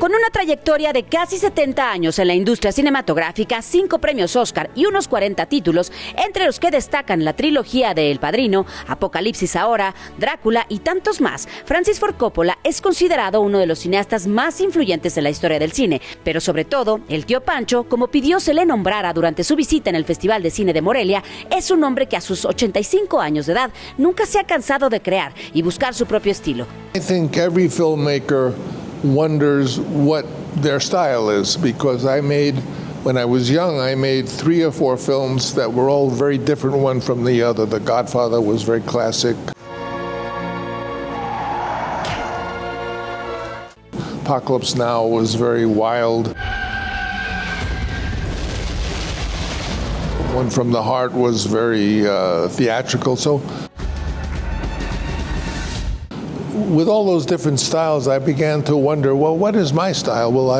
Con una trayectoria de casi 70 años en la industria cinematográfica, 5 premios Oscar y unos 40 títulos, entre los que destacan la trilogía de El Padrino, Apocalipsis ahora, Drácula y tantos más, Francis Ford Coppola es considerado uno de los cineastas más influyentes en la historia del cine. Pero sobre todo, el tío Pancho, como pidió se le nombrara durante su visita en el Festival de Cine de Morelia, es un hombre que a sus 85 años de edad nunca se ha cansado de crear y buscar su propio estilo. I think every filmmaker wonders what their style is, because when I was young, I made 3 or 4 films that were all very different one from the other. The Godfather was very classic. Apocalypse Now was very wild. One from the Heart was very theatrical. So with all those different styles, I began to wonder, well, what is my style? Will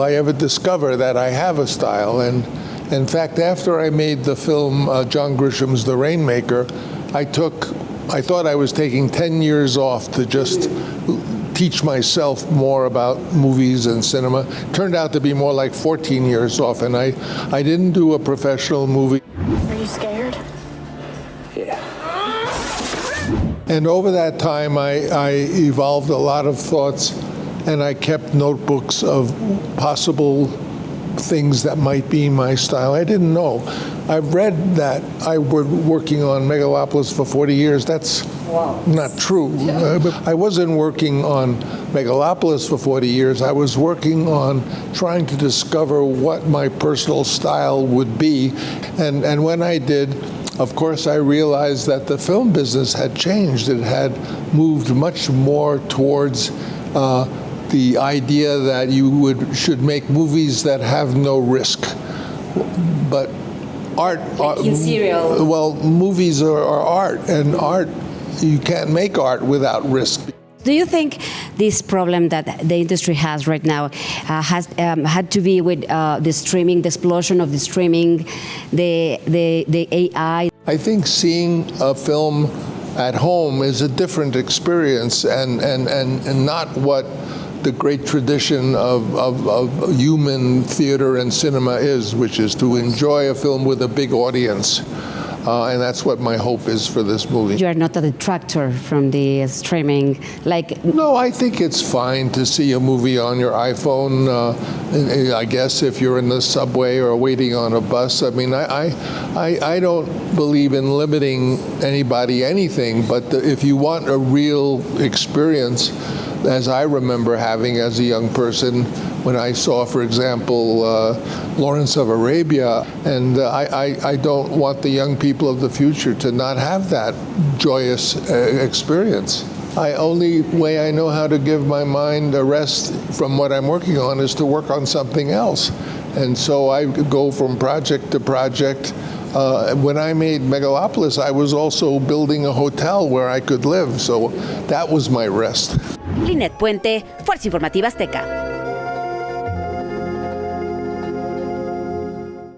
I ever discover that I have a style? And in fact, after I made the film John Grisham's The Rainmaker, I thought I was taking 10 years off to just teach myself more about movies and cinema. Turned out to be more like 14 years off, and I didn't do a professional movie. Are you scared? Yeah. And over that time, I evolved a lot of thoughts, and I kept notebooks of possible things that might be my style. I didn't know. I've read that I was working on Megalopolis for 40 years. That's not true. I wasn't working on Megalopolis for 40 years. I was working on trying to discover what my personal style would be. And when I did, of course, I realized that the film business had changed. It had moved much more towards the idea that you should make movies that have no risk. But art, in serial. Well, movies are art, and art, you can't make art without risk. Do you think this problem that the industry has right now has had to be with the streaming, the explosion of the streaming, the AI? I think seeing a film at home is a different experience, and not what the great tradition of human theater and cinema is, which is to enjoy a film with a big audience. And that's what my hope is for this movie. You are not a detractor from the streaming, like... No, I think it's fine to see a movie on your iPhone. I guess if you're in the subway or waiting on a bus. I mean, I don't believe in limiting anybody anything, but if you want a real experience, as I remember having as a young person, when I saw, for example, Lawrence of Arabia, and I don't want the young people of the future to not have that joyous experience. Only way I know how to give my mind a rest from what I'm working on is to work on something else. And so I go from project to project. When I made Megalopolis, I was also building a hotel where I could live, so that was my rest. Linet Puente, Fuerza Informativa Azteca.